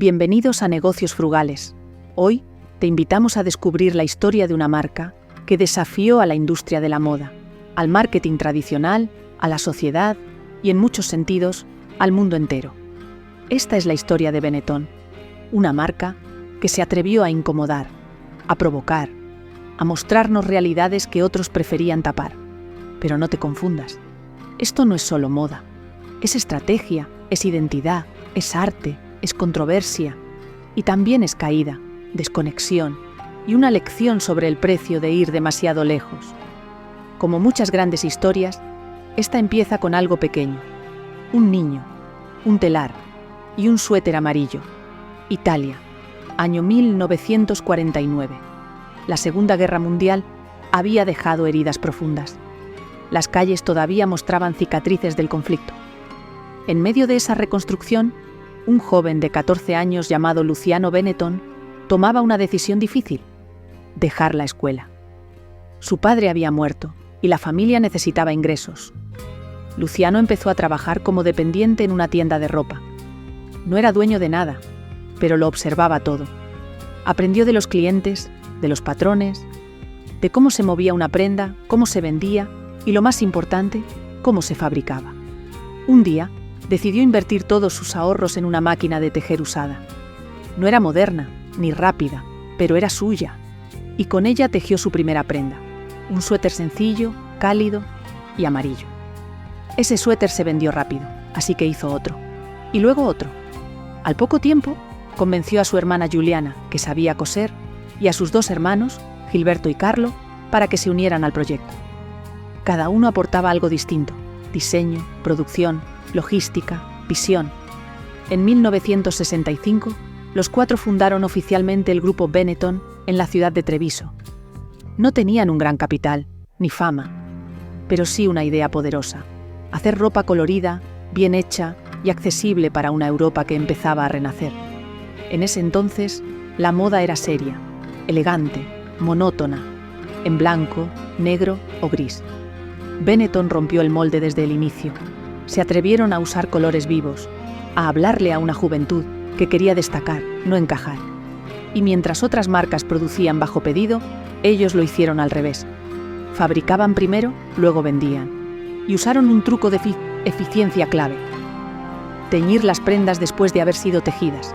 Bienvenidos a Negocios Frugales. Hoy te invitamos a descubrir la historia de una marca que desafió a la industria de la moda, al marketing tradicional, a la sociedad y, en muchos sentidos, al mundo entero. Esta es la historia de Benetton, una marca que se atrevió a incomodar, a provocar, a mostrarnos realidades que otros preferían tapar. Pero no te confundas, esto no es solo moda, es estrategia, es identidad, es arte, es controversia y también es caída, desconexión y una lección sobre el precio de ir demasiado lejos. Como muchas grandes historias, esta empieza con algo pequeño, un niño, un telar y un suéter amarillo. Italia, año 1949. La Segunda Guerra Mundial había dejado heridas profundas. Las calles todavía mostraban cicatrices del conflicto. En medio de esa reconstrucción, un joven de 14 años llamado Luciano Benetton tomaba una decisión difícil: dejar la escuela. Su padre había muerto y la familia necesitaba ingresos. Luciano empezó a trabajar como dependiente en una tienda de ropa. No era dueño de nada, pero lo observaba todo. Aprendió de los clientes, de los patrones, de cómo se movía una prenda, cómo se vendía y, lo más importante, cómo se fabricaba. Un día, decidió invertir todos sus ahorros en una máquina de tejer usada. No era moderna, ni rápida, pero era suya, y con ella tejió su primera prenda, un suéter sencillo, cálido y amarillo. Ese suéter se vendió rápido, así que hizo otro, y luego otro. Al poco tiempo, convenció a su hermana Juliana, que sabía coser, y a sus dos hermanos, Gilberto y Carlo, para que se unieran al proyecto. Cada uno aportaba algo distinto: diseño, producción, logística, visión. En 1965, los cuatro fundaron oficialmente el grupo Benetton en la ciudad de Treviso. No tenían un gran capital, ni fama, pero sí una idea poderosa: hacer ropa colorida, bien hecha y accesible para una Europa que empezaba a renacer. En ese entonces, la moda era seria, elegante, monótona, en blanco, negro o gris. Benetton rompió el molde desde el inicio. Se atrevieron a usar colores vivos, a hablarle a una juventud que quería destacar, no encajar. Y mientras otras marcas producían bajo pedido, ellos lo hicieron al revés. Fabricaban primero, luego vendían. Y usaron un truco de eficiencia clave: teñir las prendas después de haber sido tejidas.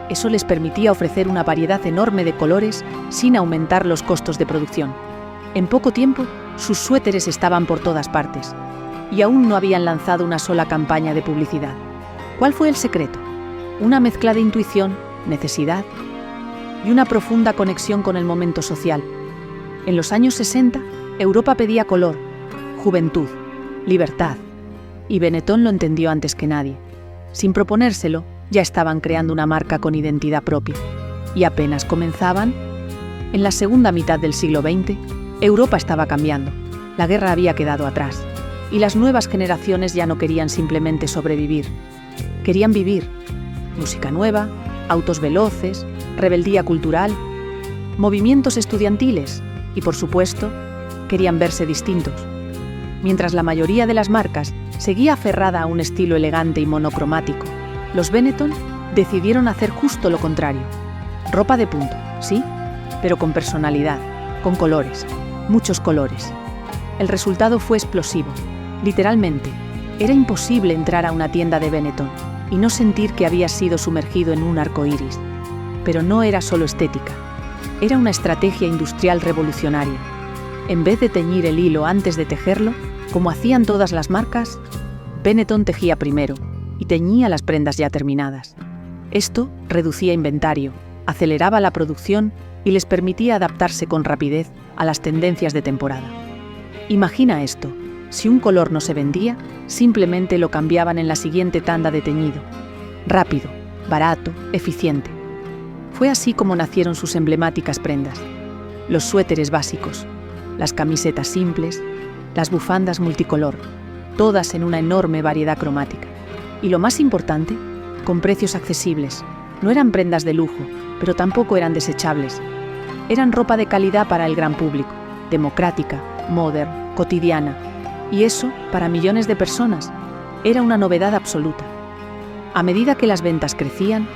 Eso les permitía ofrecer una variedad enorme de colores sin aumentar los costos de producción. En poco tiempo, sus suéteres estaban por todas partes, y aún no habían lanzado una sola campaña de publicidad. ¿Cuál fue el secreto? Una mezcla de intuición, necesidad y una profunda conexión con el momento social. En los años 60, Europa pedía color, juventud, libertad, y Benetton lo entendió antes que nadie. Sin proponérselo, ya estaban creando una marca con identidad propia. Y apenas comenzaban. En la segunda mitad del siglo XX, Europa estaba cambiando. La guerra había quedado atrás. Y las nuevas generaciones ya no querían simplemente sobrevivir. Querían vivir. Música nueva, autos veloces, rebeldía cultural, movimientos estudiantiles y, por supuesto, querían verse distintos. Mientras la mayoría de las marcas seguía aferrada a un estilo elegante y monocromático, los Benetton decidieron hacer justo lo contrario. Ropa de punto, sí, pero con personalidad, con colores, muchos colores. El resultado fue explosivo. Literalmente, era imposible entrar a una tienda de Benetton y no sentir que habías sido sumergido en un arco iris. Pero no era solo estética, era una estrategia industrial revolucionaria. En vez de teñir el hilo antes de tejerlo, como hacían todas las marcas, Benetton tejía primero y teñía las prendas ya terminadas. Esto reducía inventario, aceleraba la producción y les permitía adaptarse con rapidez a las tendencias de temporada. Imagina esto: si un color no se vendía, simplemente lo cambiaban en la siguiente tanda de teñido. Rápido, barato, eficiente. Fue así como nacieron sus emblemáticas prendas: los suéteres básicos, las camisetas simples, las bufandas multicolor, todas en una enorme variedad cromática. Y lo más importante, con precios accesibles. No eran prendas de lujo, pero tampoco eran desechables. Eran ropa de calidad para el gran público, democrática, moderna, cotidiana. Y eso, para millones de personas, era una novedad absoluta. A medida que las ventas crecían,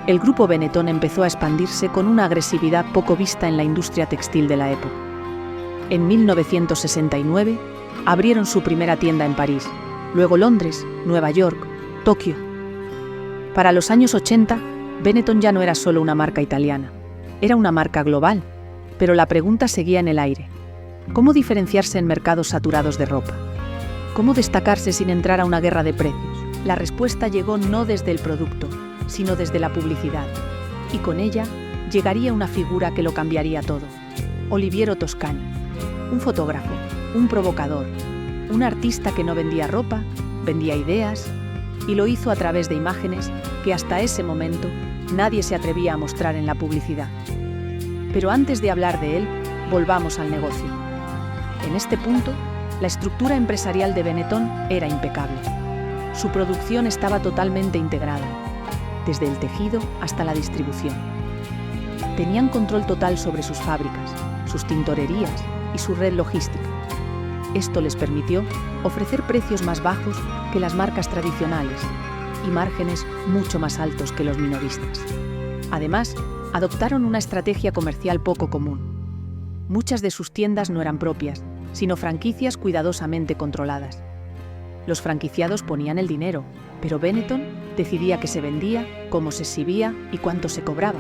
el grupo Benetton empezó a expandirse con una agresividad poco vista en la industria textil de la época. En 1969 abrieron su primera tienda en París, luego Londres, Nueva York, Tokio. Para los años 80, Benetton ya no era solo una marca italiana, era una marca global, pero la pregunta seguía en el aire. ¿Cómo diferenciarse en mercados saturados de ropa? ¿Cómo destacarse sin entrar a una guerra de precios? La respuesta llegó no desde el producto, sino desde la publicidad, y con ella llegaría una figura que lo cambiaría todo. Oliviero Toscani, un fotógrafo, un provocador, un artista que no vendía ropa, vendía ideas, y lo hizo a través de imágenes que hasta ese momento nadie se atrevía a mostrar en la publicidad. Pero antes de hablar de él, volvamos al negocio. En este punto, la estructura empresarial de Benetton era impecable. Su producción estaba totalmente integrada, desde el tejido hasta la distribución. Tenían control total sobre sus fábricas, sus tintorerías y su red logística. Esto les permitió ofrecer precios más bajos que las marcas tradicionales y márgenes mucho más altos que los minoristas. Además, adoptaron una estrategia comercial poco común. Muchas de sus tiendas no eran propias, sino franquicias cuidadosamente controladas. Los franquiciados ponían el dinero, pero Benetton decidía qué se vendía, cómo se exhibía y cuánto se cobraba.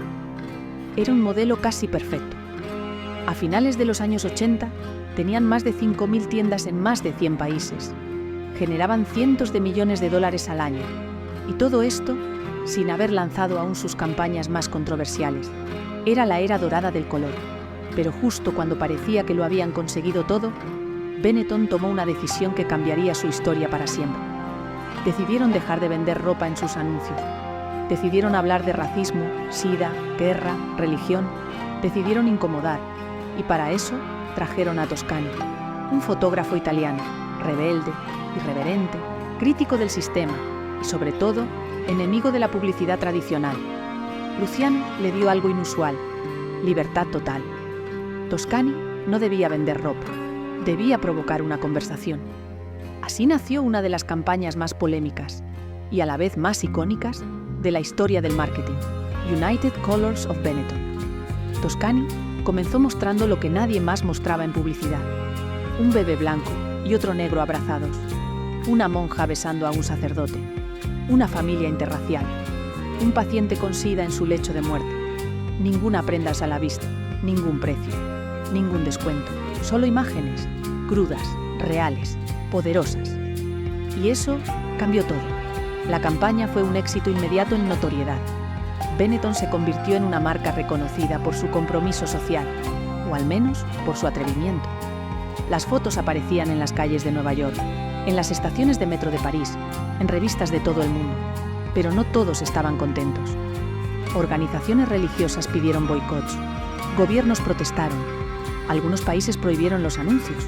Era un modelo casi perfecto. A finales de los años 80, tenían más de 5.000 tiendas en más de 100 países. Generaban cientos de millones de dólares al año. Y todo esto sin haber lanzado aún sus campañas más controversiales. Era la era dorada del color. Pero justo cuando parecía que lo habían conseguido todo, Benetton tomó una decisión que cambiaría su historia para siempre. Decidieron dejar de vender ropa en sus anuncios. Decidieron hablar de racismo, sida, guerra, religión. Decidieron incomodar. Y para eso trajeron a Toscani, un fotógrafo italiano, rebelde, irreverente, crítico del sistema y, sobre todo, enemigo de la publicidad tradicional. Luciano le dio algo inusual: libertad total. Toscani no debía vender ropa, debía provocar una conversación. Así nació una de las campañas más polémicas y a la vez más icónicas de la historia del marketing, United Colors of Benetton. Toscani comenzó mostrando lo que nadie más mostraba en publicidad: un bebé blanco y otro negro abrazados, una monja besando a un sacerdote, una familia interracial, un paciente con sida en su lecho de muerte. Ninguna prendas a la vista, ningún precio, ningún descuento, solo imágenes, crudas, reales, poderosas. Y eso cambió todo. La campaña fue un éxito inmediato en notoriedad. Benetton se convirtió en una marca reconocida por su compromiso social, o al menos por su atrevimiento. Las fotos aparecían en las calles de Nueva York, en las estaciones de metro de París, en revistas de todo el mundo, pero no todos estaban contentos. Organizaciones religiosas pidieron boicots, gobiernos protestaron, algunos países prohibieron los anuncios.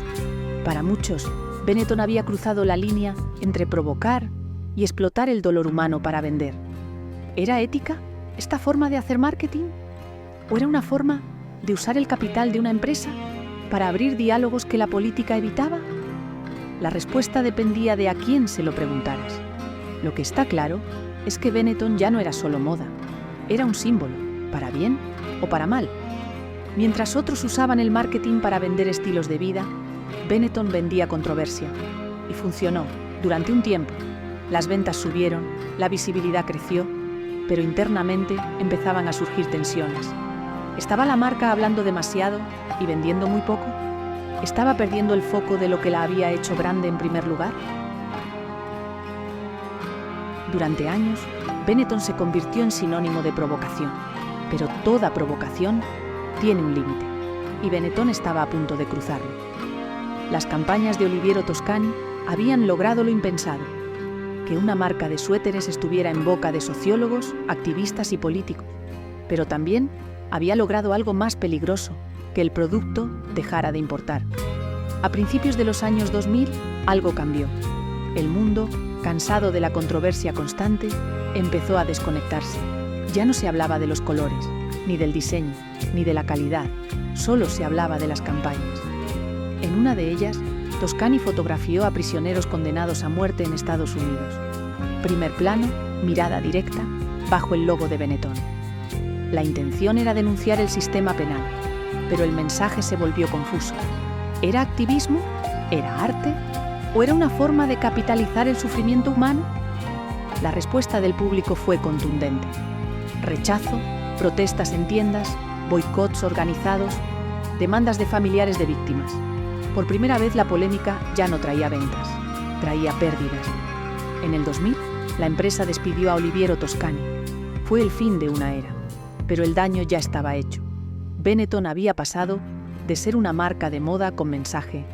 Para muchos, Benetton había cruzado la línea entre provocar y explotar el dolor humano para vender. ¿Era ética esta forma de hacer marketing? ¿O era una forma de usar el capital de una empresa para abrir diálogos que la política evitaba? La respuesta dependía de a quién se lo preguntaras. Lo que está claro es que Benetton ya no era solo moda, era un símbolo, para bien o para mal. Mientras otros usaban el marketing para vender estilos de vida, Benetton vendía controversia. Y funcionó durante un tiempo. Las ventas subieron, la visibilidad creció, pero internamente empezaban a surgir tensiones. ¿Estaba la marca hablando demasiado y vendiendo muy poco? ¿Estaba perdiendo el foco de lo que la había hecho grande en primer lugar? Durante años, Benetton se convirtió en sinónimo de provocación, pero toda provocación tiene un límite, y Benetton estaba a punto de cruzarlo. Las campañas de Oliviero Toscani habían logrado lo impensado: que una marca de suéteres estuviera en boca de sociólogos, activistas y políticos, pero también había logrado algo más peligroso: que el producto dejara de importar. A principios de los años 2000, algo cambió. El mundo, cansado de la controversia constante, empezó a desconectarse. Ya no se hablaba de los colores, ni del diseño, ni de la calidad, solo se hablaba de las campañas. En una de ellas, Toscani fotografió a prisioneros condenados a muerte en Estados Unidos. Primer plano, mirada directa, bajo el logo de Benetton. La intención era denunciar el sistema penal, pero el mensaje se volvió confuso. ¿Era activismo? ¿Era arte? ¿O era una forma de capitalizar el sufrimiento humano? La respuesta del público fue contundente. Rechazo, protestas en tiendas, boicots organizados, demandas de familiares de víctimas. Por primera vez la polémica ya no traía ventas, traía pérdidas. En el 2000, la empresa despidió a Oliviero Toscani. Fue el fin de una era, pero el daño ya estaba hecho. Benetton había pasado de ser una marca de moda con mensaje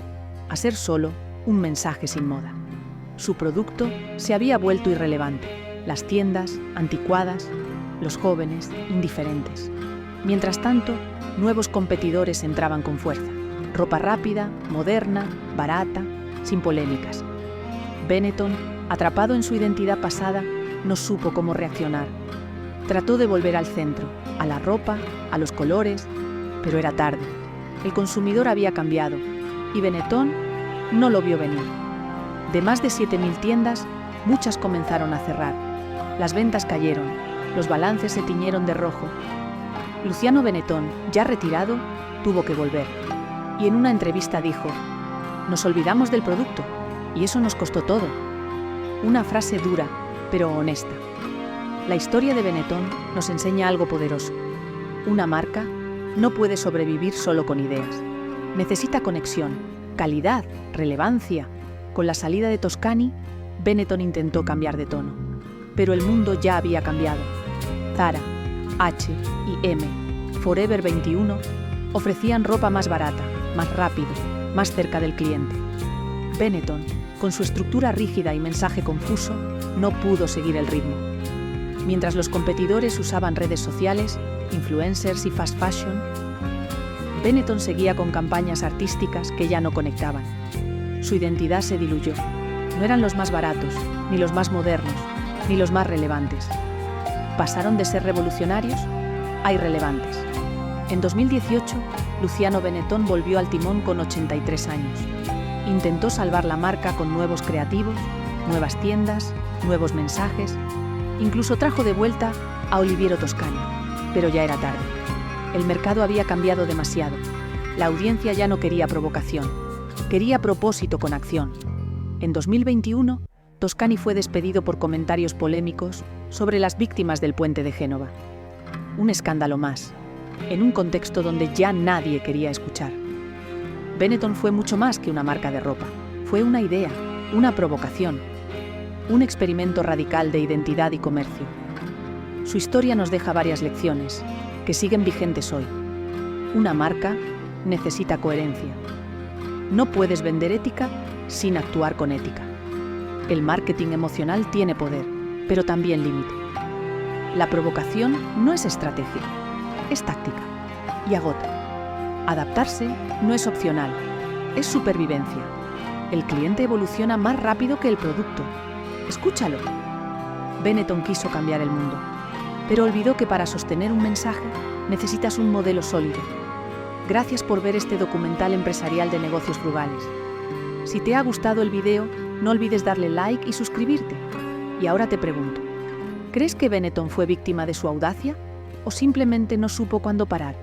a ser solo un mensaje sin moda. Su producto se había vuelto irrelevante, las tiendas anticuadas, los jóvenes indiferentes. Mientras tanto, nuevos competidores entraban con fuerza. Ropa rápida, moderna, barata, sin polémicas. Benetton, atrapado en su identidad pasada, no supo cómo reaccionar. Trató de volver al centro, a la ropa, a los colores, pero era tarde. El consumidor había cambiado y Benetton no lo vio venir. De más de 7.000 tiendas, muchas comenzaron a cerrar. Las ventas cayeron, los balances se tiñeron de rojo. Luciano Benetton, ya retirado, tuvo que volver. Y en una entrevista dijo: «Nos olvidamos del producto, y eso nos costó todo». Una frase dura, pero honesta. La historia de Benetton nos enseña algo poderoso. Una marca no puede sobrevivir solo con ideas. Necesita conexión, calidad, relevancia. Con la salida de Toscani, Benetton intentó cambiar de tono. Pero el mundo ya había cambiado. Zara, H&M, Forever 21 ofrecían ropa más barata, más rápido, más cerca del cliente. Benetton, con su estructura rígida y mensaje confuso, no pudo seguir el ritmo. Mientras los competidores usaban redes sociales, influencers y fast fashion, Benetton seguía con campañas artísticas que ya no conectaban. Su identidad se diluyó. No eran los más baratos, ni los más modernos, ni los más relevantes. Pasaron de ser revolucionarios a irrelevantes. En 2018, Luciano Benetton volvió al timón con 83 años. Intentó salvar la marca con nuevos creativos, nuevas tiendas, nuevos mensajes. Incluso trajo de vuelta a Oliviero Toscani, pero ya era tarde. El mercado había cambiado demasiado. La audiencia ya no quería provocación, quería propósito con acción. En 2021, Toscani fue despedido por comentarios polémicos sobre las víctimas del puente de Génova. Un escándalo más, en un contexto donde ya nadie quería escuchar. Benetton fue mucho más que una marca de ropa. Fue una idea, una provocación, un experimento radical de identidad y comercio. Su historia nos deja varias lecciones, que siguen vigentes hoy. Una marca necesita coherencia. No puedes vender ética sin actuar con ética. El marketing emocional tiene poder, pero también límite. La provocación no es estrategia, es táctica y agota. Adaptarse no es opcional, es supervivencia. El cliente evoluciona más rápido que el producto. Escúchalo. Benetton quiso cambiar el mundo, pero olvidó que para sostener un mensaje necesitas un modelo sólido. Gracias por ver este documental empresarial de negocios frugales. Si te ha gustado el video, no olvides darle like y suscribirte. Y ahora te pregunto, ¿crees que Benetton fue víctima de su audacia o simplemente no supo cuándo parar?